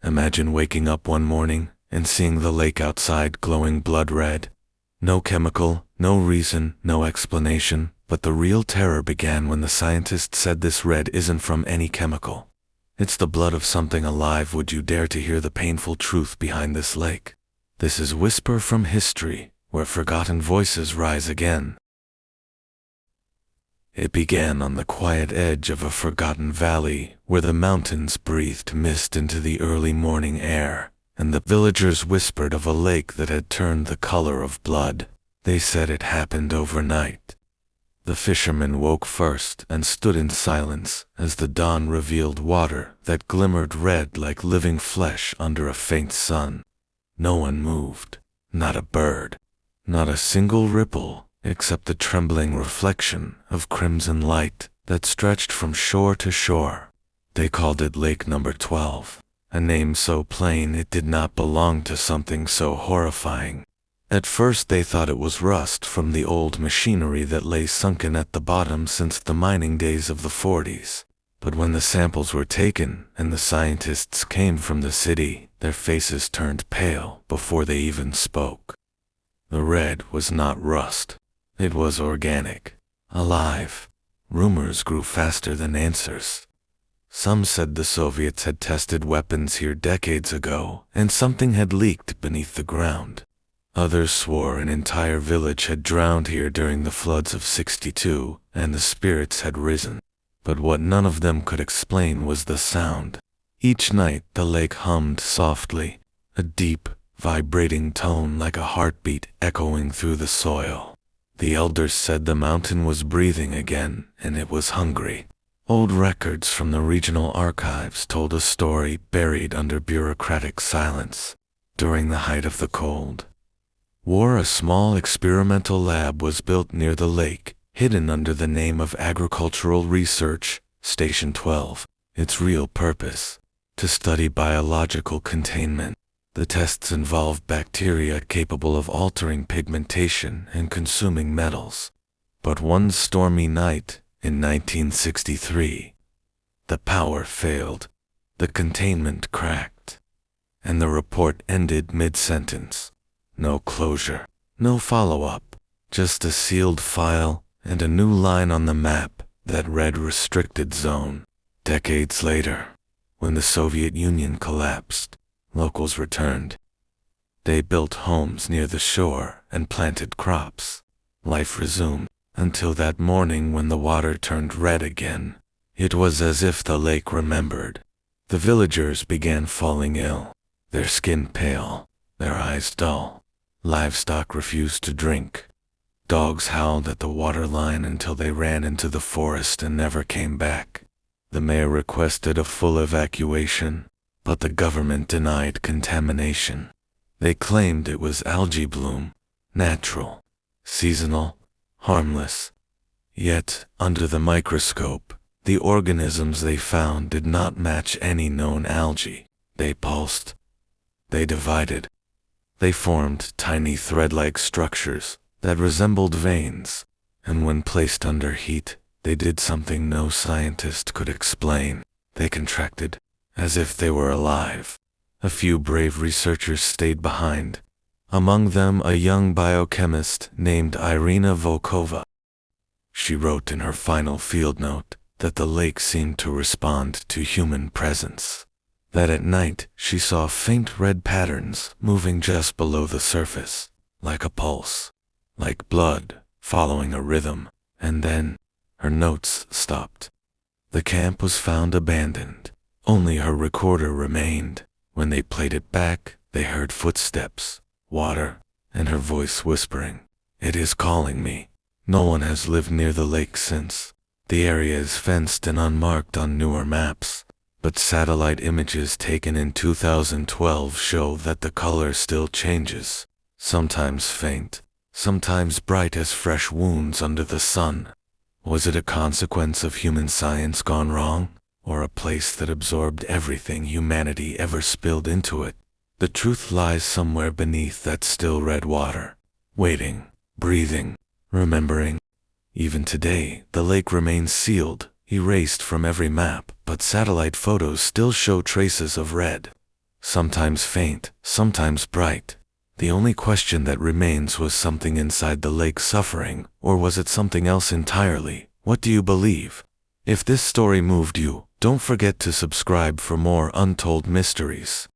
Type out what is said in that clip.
Imagine waking up one morning and seeing the lake outside glowing blood red. No chemical, no reason, no explanation, but the real terror began when the scientists said this red isn't from any chemical. It's the blood of something alive. Would you dare to hear the painful truth behind this lake? This is Whisper from History, where forgotten voices rise again. It began on the quiet edge of a forgotten valley, where the mountains breathed mist into the early morning air, and the villagers whispered of a lake that had turned the color of blood. They said it happened overnight. The fishermen woke first and stood in silence as the dawn revealed water that glimmered red like living flesh under a faint sun. No one moved, not a bird, not a single ripple, except the trembling reflection of crimson light that stretched from shore to shore. They called it Lake Number 12, a name so plain it did not belong to something so horrifying. At first they thought it was rust from the old machinery that lay sunken at the bottom since the mining days of the 40s. But when the samples were taken and the scientists came from the city, their faces turned pale before they even spoke. The red was not rust. It was organic, alive. Rumors grew faster than answers. Some said the Soviets had tested weapons here decades ago and something had leaked beneath the ground. Others swore an entire village had drowned here during the floods of '62 and the spirits had risen. But what none of them could explain was the sound. Each night the lake hummed softly, a deep, vibrating tone like a heartbeat echoing through the soil. The elders said the mountain was breathing again and it was hungry. Old records from the regional archives told a story buried under bureaucratic silence. During the height of the Cold War, a small experimental lab was built near the lake, hidden under the name of Agricultural Research Station 12. Its real purpose: to study biological containment. The tests involved bacteria capable of altering pigmentation and consuming metals. But one stormy night in 1963, the power failed, the containment cracked, and the report ended mid-sentence. No closure, no follow-up, just a sealed file and a new line on the map that read Restricted Zone. Decades later, when the Soviet Union collapsed, locals returned. They built homes near the shore and planted crops. Life resumed until that morning when the water turned red again. It was as if the lake remembered. The villagers began falling ill, their skin pale, their eyes dull. Livestock refused to drink. Dogs howled at the water line until they ran into the forest and never came back. The mayor requested a full evacuation, but the government denied contamination. They claimed it was algae bloom, natural, seasonal, harmless. Yet, under the microscope, the organisms they found did not match any known algae. They pulsed. They divided. They formed tiny thread-like structures that resembled veins, and when placed under heat, they did something no scientist could explain. They contracted, as if they were alive. A few brave researchers stayed behind, among them a young biochemist named Irina Volkova. She wrote in her final field note that the lake seemed to respond to human presence. That at night she saw faint red patterns moving just below the surface, like a pulse, like blood following a rhythm, and then her notes stopped. The camp was found abandoned. Only her recorder remained. When they played it back, they heard footsteps, water, and her voice whispering, "It is calling me." No one has lived near the lake since. The area is fenced and unmarked on newer maps, but satellite images taken in 2012 show that the color still changes, sometimes faint, sometimes bright as fresh wounds under the sun. Was it a consequence of human science gone wrong, or a place that absorbed everything humanity ever spilled into it? The truth lies somewhere beneath that still red water, waiting, breathing, remembering. Even today, the lake remains sealed, erased from every map, but satellite photos still show traces of red. sometimes faint, sometimes bright. The only question that remains was something inside the lake suffering, or was it something else entirely? What do you believe? If this story moved you, don't forget to subscribe for more untold mysteries.